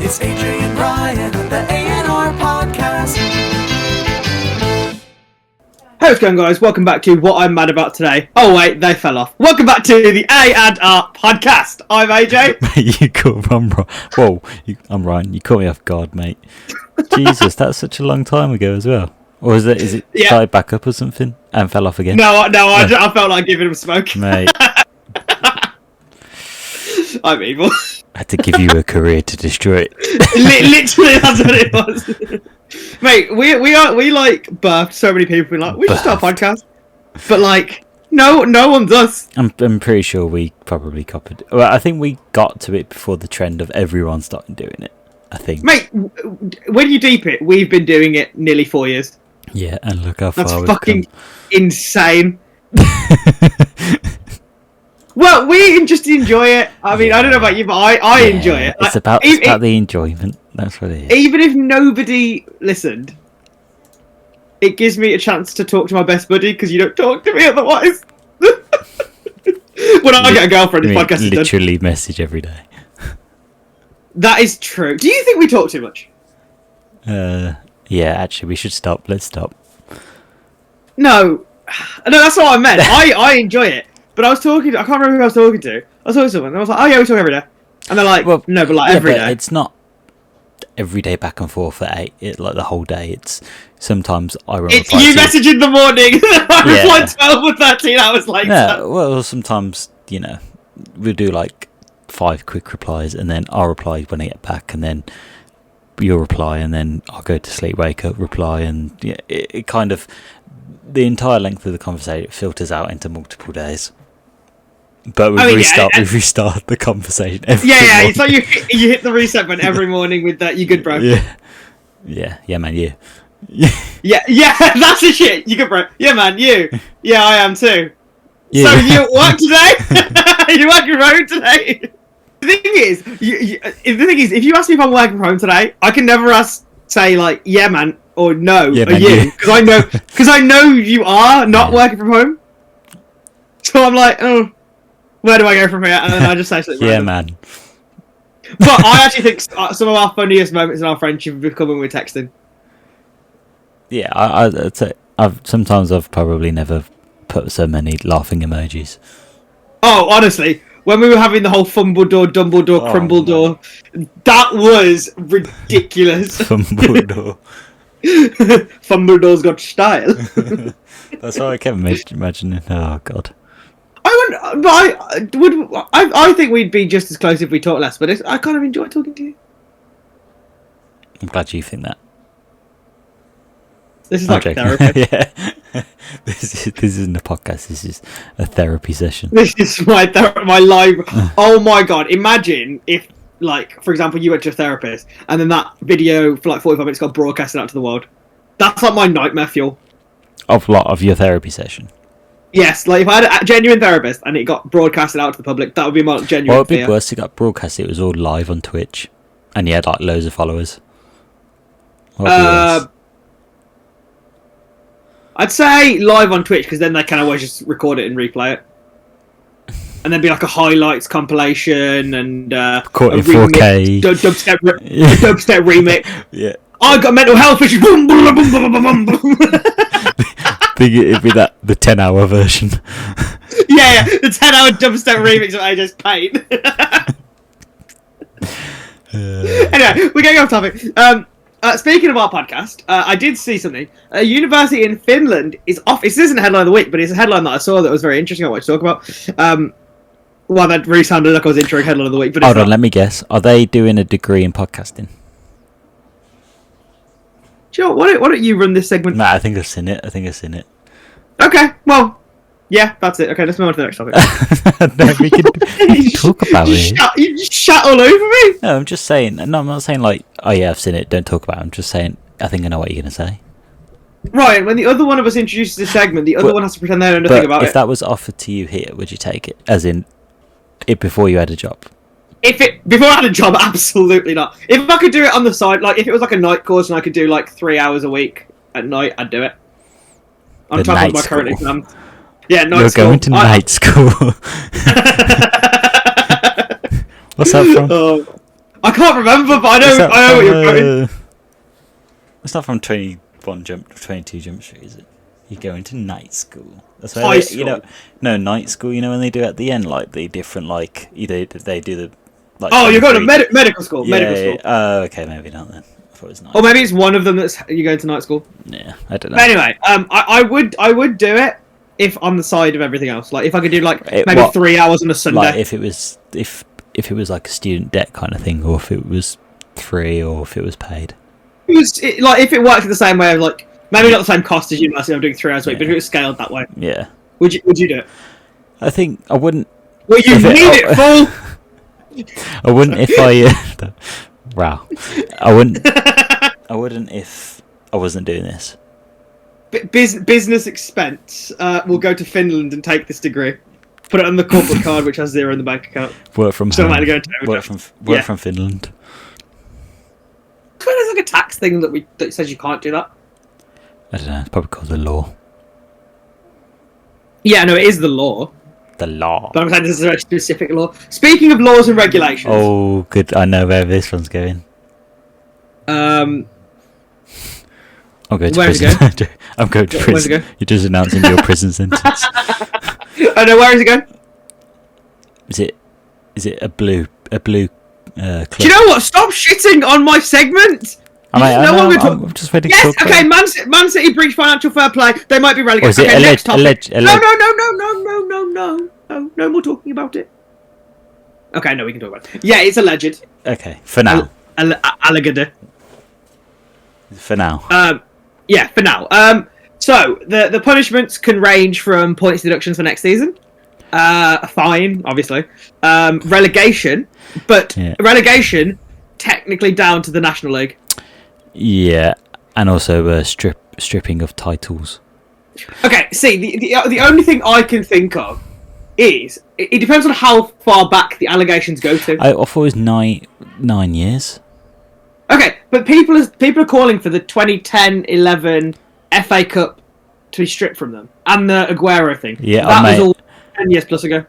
It's Ajay and Ryan on the AandRPodcast. Hey, what's going on, guys? Welcome back to What I'm Mad About Today. Oh wait, they fell off. Welcome back to the AandRPodcast. I'm AJ. Mate, you caught me. Whoa, I'm Ryan. You caught me off guard, mate. Jesus, that's such a long time ago as well. Or is it Yeah. started back up or something and fell off again? No, I felt like giving him smoke. Mate, I'm evil. I had to give you a career to destroy it. Literally, that's what it was. Mate, we like birthed so many people. We're like, we should start a podcast, but like, no one does. I'm pretty sure we probably copied. Well, I think we got to it before the trend of everyone started doing it. I think. Mate, when you deep it, we've been doing it nearly 4 years. Yeah, and look how far That's we've fucking come. insane. Well, we just enjoy it. I mean, I don't know about you, but I enjoy it. It's about the enjoyment. That's what it is. Even if nobody listened, it gives me a chance to talk to my best buddy because you don't talk to me otherwise. When I get a girlfriend, this podcast is done. Literally message every day. That is true. Do you think we talk too much? Yeah, actually, we should stop. Let's stop. No, that's not what I meant. I enjoy it, but I can't remember who I was talking to. I was talking to someone, and I was like, oh yeah, we talk every day. And they're like, well, no, but like every day. It's not every day back and forth for like the whole day. It's sometimes I reply. It's you message in the morning, and then I reply 12 or 13 hours later. Yeah, well, sometimes, we'll do like 5 quick replies, and then I'll reply when I get back, and then you'll reply, and then I'll go to sleep, wake up, reply, and it kind of, the entire length of the conversation filters out into multiple days. But we restart the conversation every morning. It's like you hit the reset button every morning with that. You good, bro? Yeah, man, you. yeah, that's the shit. You good, bro? Yeah, man, you. Yeah, I am too. Yeah. So you at work today? You working from home today? The thing is, if you ask me if I'm working from home today, I can never say like, yeah, man, or no, yeah, or man, you, because I know you are not working from home. So I'm like, oh, where do I go from here? And then I just say something. Yeah, random. man. But I actually think some of our funniest moments in our friendship have become when we're texting. Yeah, I'd say sometimes I've probably never put so many laughing emojis. Oh, honestly, when we were having the whole Fumbledore, Dumbledore, Crumbledore, that was ridiculous. Fumbledore. Fumbledore's got style. That's what I kept imagining. Oh, God. I think we'd be just as close if we talked less, but I kind of enjoy talking to you. I'm glad you think that. This is like therapy. Yeah. This isn't a podcast. This is a therapy session. This is my live. Oh my god! Imagine if, like, for example, you went to a therapist and then that video for like 45 minutes got broadcasted out to the world. That's like my nightmare fuel. Of your therapy session. Yes, like if I had a genuine therapist and it got broadcasted out to the public, that would be my genuine Well, it'd be fear. worse. It got broadcasted. It was all live on Twitch, and you had like loads of followers. I'd say live on Twitch because then they can always just record it and replay it, and then be like a highlights compilation and caught in 4K dubstep remix. Yeah, I got mental health issues. Boom, boom, boom, boom, boom, boom. think it'd be the 10-hour version. Yeah, the 10-hour dubstep remix of AJ's Pain. Anyway, we're getting off topic. Speaking of our podcast, I did see something. A university in Finland is off. This isn't a headline of the week, but it's a headline that I saw that was very interesting. I wanted to talk about. Well, that really sounded like I was introing headline of the week. But Hold on, let me guess. Are they doing a degree in podcasting? Sure. Why don't you run this segment? Nah, I think I've seen it. Okay. Well, yeah, that's it. Okay, let's move on to the next topic. No, we can talk about it. You just shat all over me. No, I'm just saying. No, I'm not saying like, oh yeah, I've seen it. Don't talk about it. I'm just saying. I think I know what you're gonna say. Ryan, when the other one of us introduces this segment, the other one has to pretend they know nothing about it. If that was offered to you here, would you take it? As in, it before you had a job? Before I had a job, absolutely not. If I could do it on the side, like if it was like a night course and I could do like 3 hours a week at night, I'd do it. On top of my current exam. Yeah, night school. You're going to night school. What's that from? I can't remember, but I know what you're going. It's not from 22 Jump Street, is it? You go into night school. That's where High school. You know, no, night school. You know when they do at the end, like the different, like either they do the. Like, Oh, you're going to medical school. Yeah, medical school. Oh, okay, maybe not then. I thought it was night. Or maybe it's one of them that's you go to night school. Yeah, I don't know. But anyway, I would do it if on the side of everything else. Like if I could do like maybe 3 hours on a Sunday. Like if it was if it was like a student debt kind of thing, or if it was free, or if it was paid. Like if it worked the same way, like maybe not the same cost as university. I'm doing 3 hours a week, but if it was scaled that way, yeah. Would you do it? I think I wouldn't. Well, you need it, fool. I wouldn't if I. Wow. I wouldn't. I wouldn't if I wasn't doing this. Business expense will go to Finland and take this degree. Put it on the corporate card, which has 0 in the bank account. Work from Still home. Work from Finland. There's like a tax thing that says you can't do that. I don't know. It's probably called the law. Yeah, no, it is the law. The law. But I'm saying this is a very specific law. Speaking of laws and regulations. Oh, good. I know where this one's going. I'll go to where's prison. it going? I'm going to prison. Where's it going? You're just announcing your prison sentence. Oh no, where is it going? Is it a blue clip? Do you know what? Stop shitting on my segment! I'm just ready to yes, talk okay, about Man City breach financial fair play. They might be relegated. Or is it Okay, next topic. No, No more talking about it. Okay, no, we can talk about it. Yeah, it's alleged. Okay, for now. Alleged. For now. Yeah, for now. So the punishments can range from points deductions for next season, a fine, obviously, relegation, but relegation technically down to the National League. Yeah, and also stripping of titles. Okay, see, the only thing I can think of is it depends on how far back the allegations go to. I thought it was 9 years. Okay, but people are calling for the 2010-11 FA Cup to be stripped from them, and the Aguero thing. Yeah, that was all 10 years plus ago.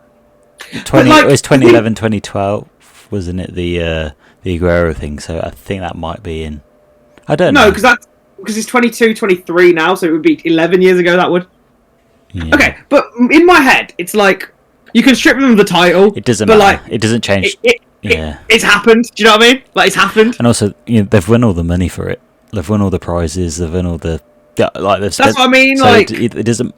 It was 2011, 2012, wasn't it? The Aguero thing. So I think that might be in. I don't know. No, because it's 22, 23 now, so it would be 11 years ago. That would. Yeah. Okay, but in my head, it's like you can strip them of the title. It doesn't matter. Like, it doesn't change. It's happened. Do you know what I mean? Like it's happened. And also, they've won all the money for it. They've won all the prizes. They've won all the They've spent, that's what I mean. So like it doesn't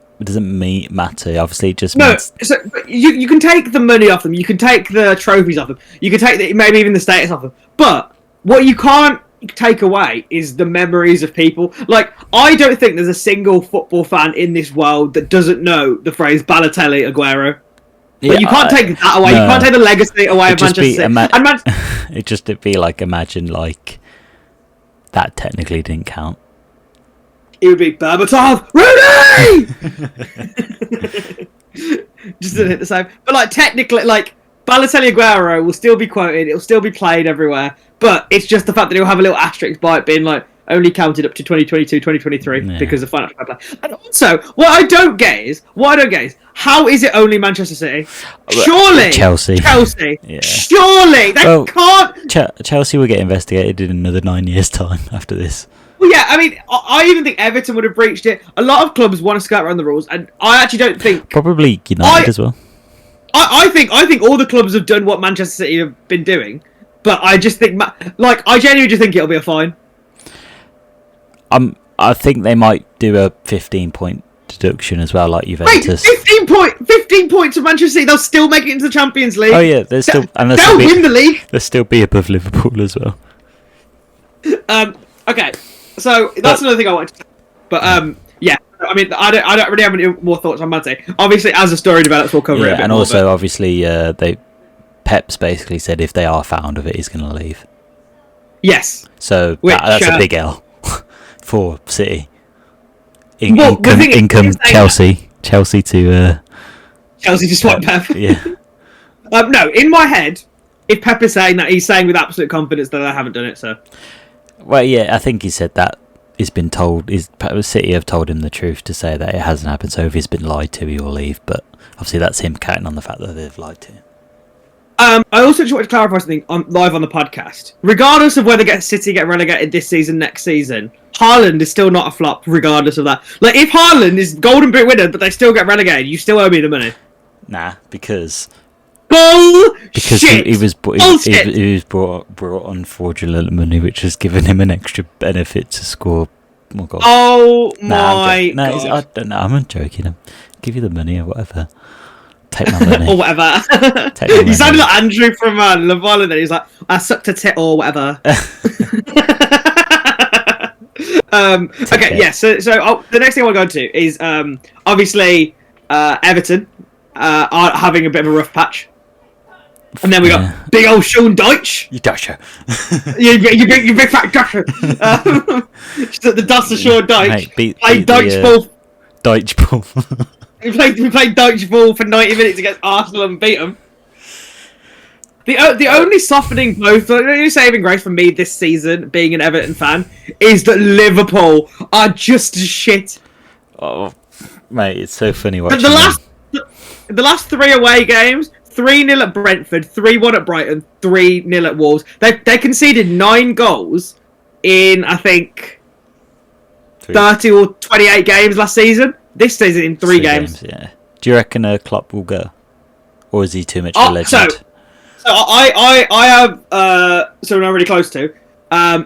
matter. Obviously, it just no. means... So you can take the money off them. You can take the trophies off them. You can take maybe even the status off them. But what you can't take away is the memories of people. Like I don't think there's a single football fan in this world that doesn't know the phrase Balotelli Aguero. But you can't take that away. No. You can't take the legacy away of Manchester City. It'd just be like, imagine like that technically didn't count. It would be Berbatov, Rooney. Just didn't hit the same. But like technically, like Balotelli Aguero will still be quoted. It'll still be played everywhere. But it's just the fact that it'll have a little asterisk by it being like only counted up to 2022, 2023 because of financial fair play. And also, what I don't get is how is it only Manchester City? Surely Chelsea. Yeah. Surely they can't. Chelsea will get investigated in another 9 years' time after this. Well, yeah, I mean, I even think Everton would have breached it. A lot of clubs want to skirt around the rules, and I actually don't think... Probably United as well. I think all the clubs have done what Manchester City have been doing, but I just think... I genuinely just think it'll be a fine. I think they might do a 15-point deduction as well, like Juventus. Wait, 15 points of Manchester City, they'll still make it into the Champions League. Oh, yeah, they'll win the league. They'll still be above Liverpool as well. Okay. So that's another thing I wanted to say. But yeah, I mean, I don't really have any more thoughts on Man City. Obviously, as the story develops, we'll cover it. A bit and more, also, obviously, Pep's basically said if they are found of it, he's going to leave. Yes. So that's a big L for City. Income Chelsea to swap Pep. Yeah. No, in my head, if Pep is saying that, he's saying with absolute confidence that I haven't done it. So. Well, yeah, I think he said that he's been told. City have told him the truth to say that it hasn't happened. So if he's been lied to, he will leave. But obviously, that's him counting on the fact that they've lied to him. I also just want to clarify something live on the podcast. Regardless of whether City get relegated this season, next season, Haaland is still not a flop. Regardless of that, like if Haaland is Golden Boot winner, but they still get relegated, you still owe me the money. Nah, because Bullshit. he was brought on fraudulent money, which has given him an extra benefit to score more goals. Oh I god! don't know. I'm joking. I'll give you the money or whatever. Take my money. Or whatever. You sounded like Andrew from Love Island. He's like, I sucked a tit or whatever. Okay, yeah. So the next thing I want to go into is obviously Everton are having a bit of a rough patch, and then we got big old Sean Dyche. You Dutcher. you big fat Dutcher. The dust of Sean Dyche. Played Dyche ball. Dyche ball. We played Dyche ball for 90 minutes against Arsenal and beat them. The only softening blow, the only saving grace for me this season, being an Everton fan, is that Liverpool are just as shit. Oh, mate, it's so funny watching the last 3 away games, 3-0 at Brentford, 3-1 at Brighton, 3-0 at Wolves. They conceded 9 goals in, I think, 30 or 28 games last season. This season in 3 games. Yeah. Do you reckon Klopp will go, or is he too much of a legend? So I have someone I'm really close to.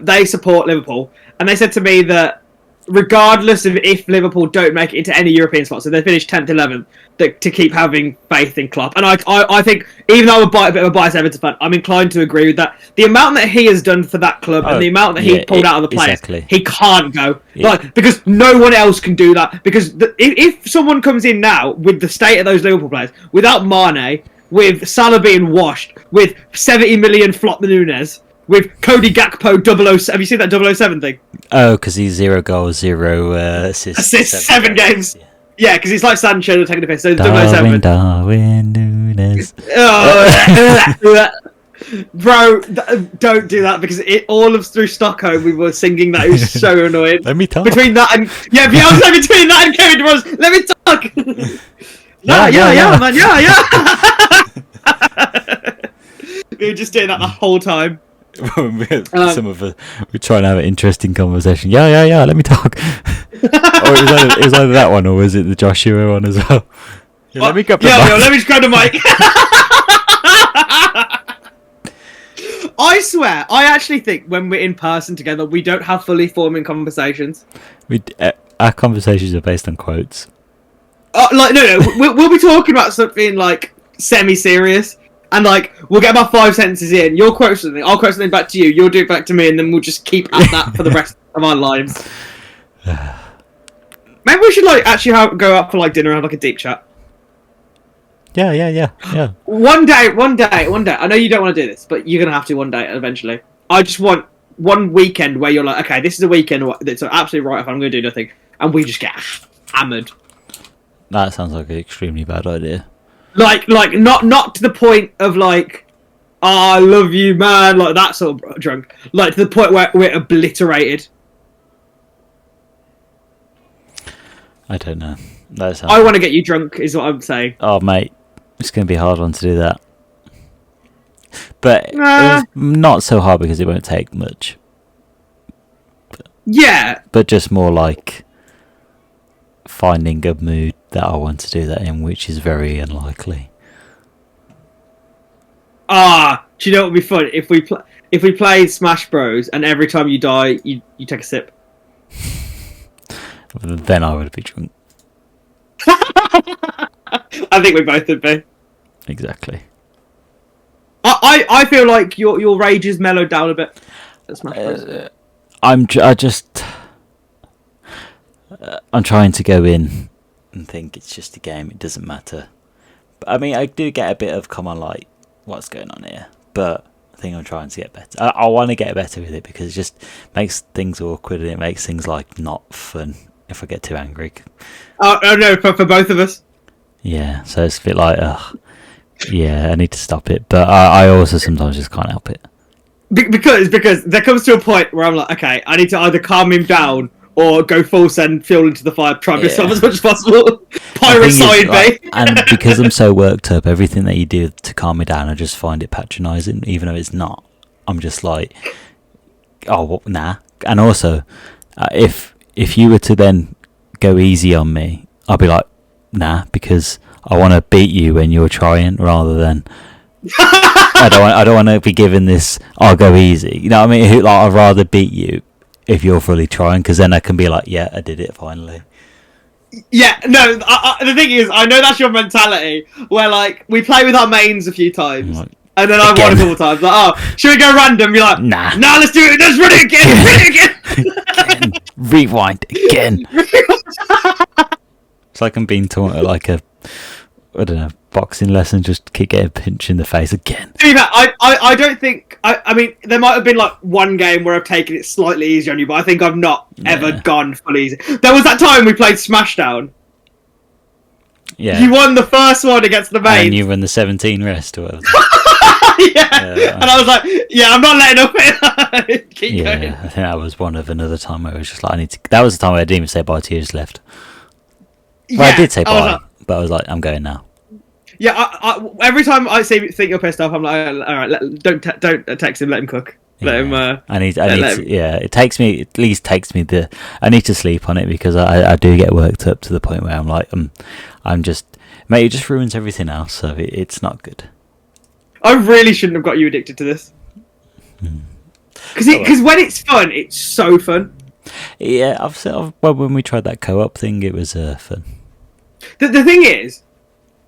They support Liverpool, and they said to me that regardless of if Liverpool don't make it into any European spots, so they finish 10th, 11th, to keep having faith in Klopp. And I think, even though I'm a bit of a biased Everton fan, I'm inclined to agree with that. The amount that he has done for that club and the amount that he pulled out of the players, he can't go. Yeah. Like, because no one else can do that. Because if someone comes in now with the state of those Liverpool players, without Mane, with Salah being washed, with 70 million flop Nunez, with Cody Gakpo 007. Have you seen that 007 thing? Oh, because he's 0 goals, 0 assists. 7 games. Yeah, because he's like Sancho taking the piss. So Darwin Nunez. Bro, don't do that, because all of through Stockholm we were singing that. It was so annoying. Let me talk. Between that and between that and Kevin De Bruyne, let me talk. Yeah. We were just doing that the whole time. Some of us we're trying to have an interesting conversation. Yeah. Let me talk. Or it was either that one, or was it the Joshua one as well? Yeah, let me grab the mic. Let me just grab the mic. I swear, I actually think when we're in person together, we don't have fully forming conversations. Our conversations are based on quotes. No, we'll be talking about something like semi-serious, and like we'll get about 5 sentences in. You'll quote something, I'll quote something back to you. You'll do it back to me, and then we'll just keep at that for the rest of our lives. Maybe we should actually go out for dinner and have a deep chat. Yeah. One day. I know you don't want to do this, but you're gonna have to one day eventually. I just want one weekend where you're like, okay, this is a weekend that's absolutely right if I'm gonna do nothing, and we just get hammered. That sounds like an extremely bad idea. Like not to the point of I love you, man, like that sort of drunk. Like to the point where we're obliterated. I don't know. I want to get you drunk, is what I'm saying. Oh, mate, it's going to be a hard one to do that. But it's not so hard because it won't take much. Yeah. But just more like finding a mood that I want to do that in, which is very unlikely. Do you know what would be fun? If we played Smash Bros and every time you die, you take a sip. Then I would be drunk. I think we both would be. Exactly. I feel like your rage is mellowed down a bit. I'm trying to go in and think it's just a game. It doesn't matter. But I mean, I do get a bit of come on, like what's going on here. But I think I'm trying to get better. I want to get better with it because it just makes things awkward and it makes things not fun if I get too angry. Oh no, for both of us. Yeah, so it's a bit like, yeah, I need to stop it. But I also sometimes just can't help it. Because there comes to a point where I'm like, okay, I need to either calm him down or go full send fuel into the fire, try and myself as much as possible. Pirate side, like, mate. And because I'm so worked up, everything that you do to calm me down, I just find it patronising, even though it's not. I'm just like, oh, well, nah. And also, if you were to then go easy on me, I'd be like, nah, because I want to beat you when you're trying, rather than I don't want to be given this. I'll go easy. You know what I mean? Like, I'd rather beat you if you're fully trying, because then I can be like, yeah, I did it finally. Yeah, no. The thing is, I know that's your mentality. Where like we play with our mains a few times, Like, and then I've won a couple times. Like, oh, should we go random? You're like, nah, let's do it. Let's run it again. Run it again. again. Rewind again. It's like I'm being taught at like a, I don't know, boxing lesson. Just keep getting a pinch in the face again. I don't think. I mean, there might have been like one game where I've taken it slightly easier on you, but I think I've not ever gone full easy. There was that time we played Smashdown. Yeah. You won the first one against the main. And you run the 17 rest or whatever. Yeah. And I was like, yeah, I'm not letting up it. Keep going. I think that was one of another time where it was just like, I need to. That was the time where I didn't even say bye to you, just left. Well, I did say bye, but I was like, I'm going now. Yeah, I every time I think you're pissed off, I'm like, all right, don't text him, let him cook. Let him. I need to, it takes me, at least takes me I need to sleep on it, because I do get worked up to the point where I'm like, I'm just, mate, it just ruins everything else, so it's not good. I really shouldn't have got you addicted to this. Because when it's fun, it's so fun. Yeah, well, when we tried that co-op thing, it was fun. The thing is,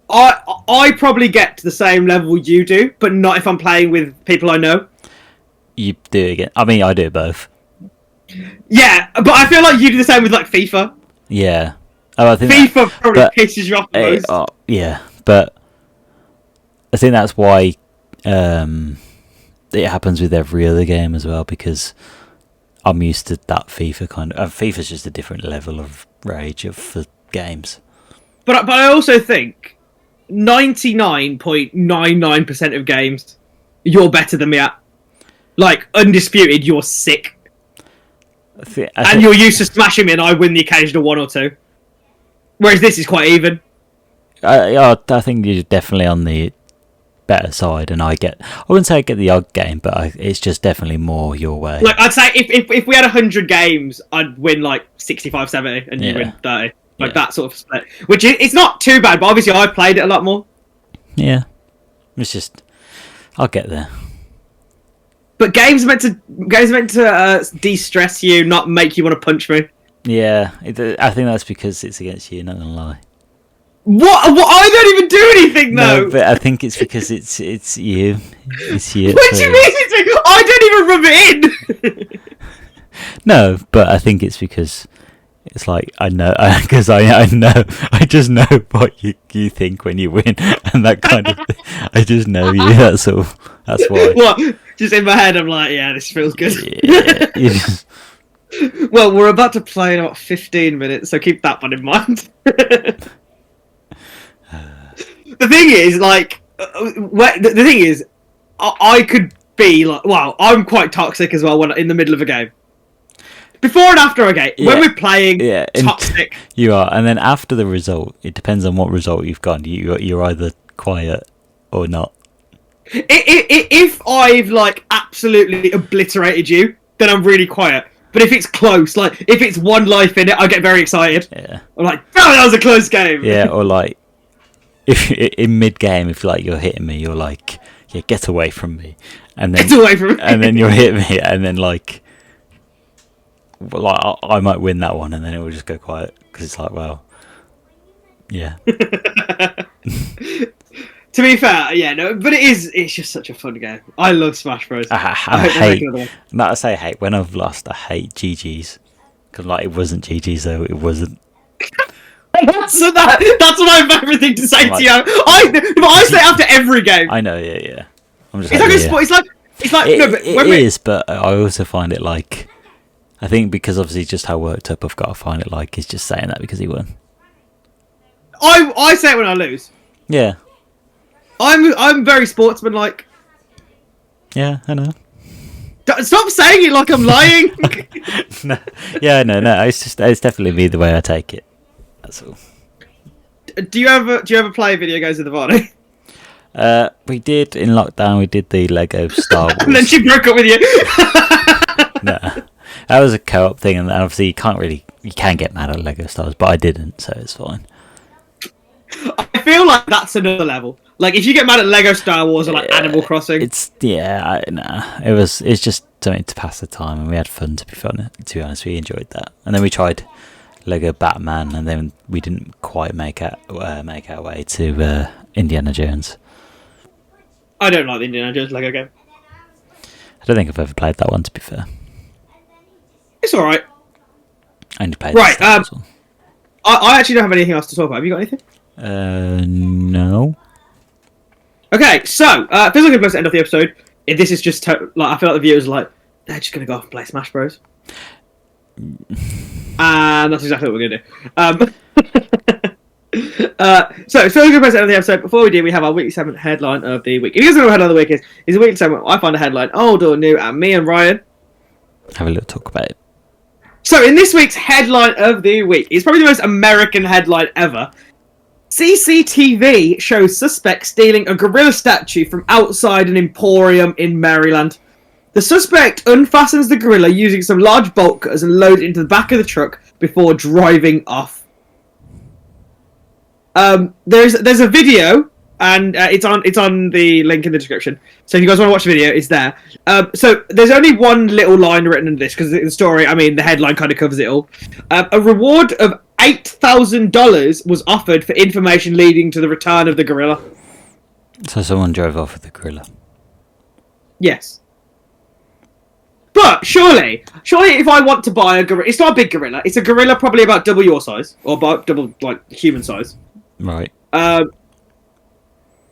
I probably get to the same level you do, but not if I'm playing with people I know. You do it again. I mean, I do both. Yeah, but I feel like you do the same with like FIFA. Yeah. Oh, I think FIFA probably pisses you off the most. Yeah, but I think that's why it happens with every other game as well, because I'm used to that FIFA kind of. FIFA's just a different level of rage for games. But I also think 99.99% of games you're better than me at. Like, undisputed, you're sick. And you're used to smashing me, and I win the occasional one or two. Whereas this is quite even. I think you're definitely on the better side, and I wouldn't say I get the odd game, but it's just definitely more your way. Like, I'd say if we had 100 games, I'd win like 65, 70, and you win 30. Like that sort of split. Which it's not too bad, but obviously I played it a lot more. Yeah. It's just, I'll get there. But games are meant to de-stress you, not make you want to punch me. Yeah, I think that's because it's against you, not gonna lie. What? I don't even do anything though. No, but I think it's because it's you. It's you. What do you mean it's me? I don't even rub it in. No, but I think it's because it's like I know, because I know, I just know what you think when you win, and that kind of thing. I just know you. That's all. That's why. What? Just in my head, I'm like, yeah, this feels good. Yeah. Well, we're about to play in about 15 minutes, so keep that one in mind. The thing is, like, the thing is, I could be like, well, I'm quite toxic as well when in the middle of a game. Before and after a game, when we're playing, toxic. You are, and then after the result, it depends on what result you've got. You're either quiet or not. If I've like absolutely obliterated you, then I'm really quiet. But if it's close, like if it's one life in it, I get very excited. Yeah. I'm like, oh, that was a close game. Yeah, or like if in mid game, if like you're hitting me, you're like, yeah, get away from me, and then get away from me, and then you'll hit me, and then like I might win that one, and then it will just go quiet because it's like, well, yeah. To be fair, yeah, no, but it's just such a fun game. I love Smash Bros. I hate, not to say hate, when I've lost, I hate GG's. Because, like, it wasn't GG's, though, it wasn't. That's my favourite thing to say to you. I say after every game. I know, yeah. I'm just it's like a sport, it's like, no, but it is, but I also find it like, I think because obviously just how worked up I've got to find it like, he's just saying that because he won. I say it when I lose. Yeah. I'm very sportsmanlike. Yeah, I know. Stop saying it like I'm lying. No. It's definitely me the way I take it. That's all. Do you ever play video games with the party? We did in lockdown. We did the Lego Star Wars. And then she broke up with you. No, that was a co-op thing, and obviously you can get mad at Lego Star Wars, but I didn't, so it's fine. I feel like that's another level. Like if you get mad at Lego Star Wars or like Animal Crossing, It's just something to pass the time, and we had fun. To be honest, we enjoyed that, and then we tried Lego Batman, and then we didn't quite make our way to Indiana Jones. I don't like the Indiana Jones Lego game. I don't think I've ever played that one, to be fair. It's all right. I only played Right, the Star Wars one. I actually don't have anything else to talk about. Have you got anything? No. Okay, so feels like a place to end off the episode. If this is just like I feel like the viewers are like they're just gonna go off and play Smash Bros. And that's exactly what we're gonna do. So it's feels like a place to end off the episode. Before we do, we have our weekly segment headline of the week. If you guys don't know what headline of the week is a weekly segment. I find a headline old or new, and me and Ryan Have a little talk about it. So in this week's headline of the week, it's probably the most American headline ever. CCTV shows suspect stealing a gorilla statue from outside an emporium in Maryland. The suspect unfastens the gorilla using some large bolt cutters and loads it into the back of the truck before driving off. There's a video, and it's on the link in the description. So if you guys want to watch the video, it's there. So there's only one little line written in this because the story, the headline kind of covers it all. A reward of $8,000 was offered for information leading to the return of the gorilla. So someone drove off with the gorilla. Yes. But surely if I want to buy a gorilla, it's not a big gorilla. It's a gorilla probably about double your size, or about double like human size. Right.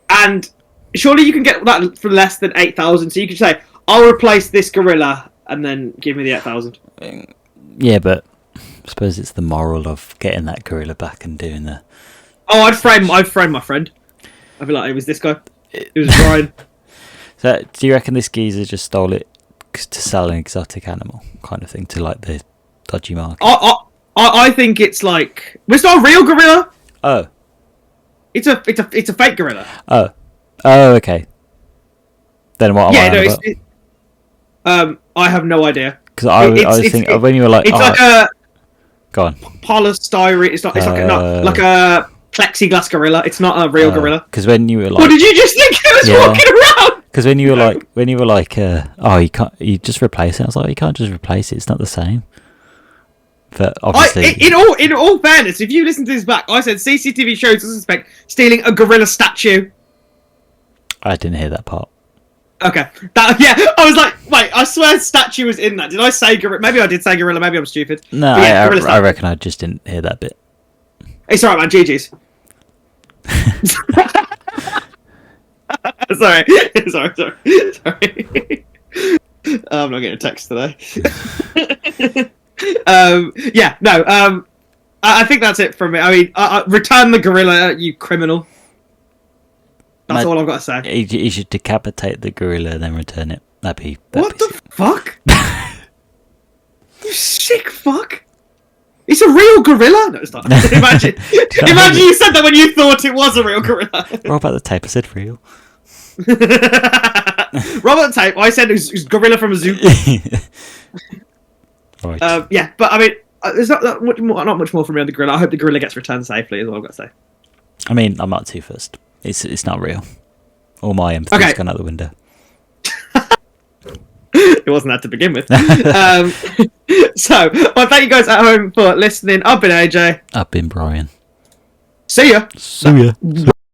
And surely you can get that for less than 8,000. So you could say, "I'll replace this gorilla," and then give me the 8,000. Yeah, but I suppose it's the moral of getting that gorilla back and doing the. Oh, I'd frame my friend. I'd be like, "It was this guy. It was Ryan." So, do you reckon this geezer just stole it to sell an exotic animal, kind of thing, to like the dodgy market? I think it's like it's not a real gorilla. Oh. It's a fake gorilla. Oh, okay. Then what? I have no idea. Because I was thinking when you were like, it's like a. Go on. Polystyrene. It's not like a plexiglass gorilla. It's not a real gorilla. Because when you were like, what did you just think it was walking around? Because when you were like, you can't, you just replace it. I was like, you can't just replace it. It's not the same. But obviously, in all fairness, if you listen to this back, I said CCTV shows the suspect stealing a gorilla statue. I didn't hear that part. Okay, I was like, wait, I swear statue was in that. Did I say gorilla? Maybe I did say gorilla. Maybe I'm stupid. No, I reckon I just didn't hear that bit. It's alright, man. GG's. Sorry. I'm not getting a text today. I think that's it from me. Return the gorilla, you criminal. That's all I've got to say. You should decapitate the gorilla and then return it. What the fuck? You sick fuck. It's a real gorilla? No, it's not. Imagine you said that when you thought it was a real gorilla. What about the tape? I said real. Robert Tape, I said it was gorilla from a zoo. Right. There's not much more from me on the gorilla. I hope the gorilla gets returned safely, is all I've got to say. I'm not too fussed. It's not real. All my empathy's gone out the window. It wasn't that to begin with. Thank you guys at home for listening. I've been AJ. I've been Brian. See ya. See ya.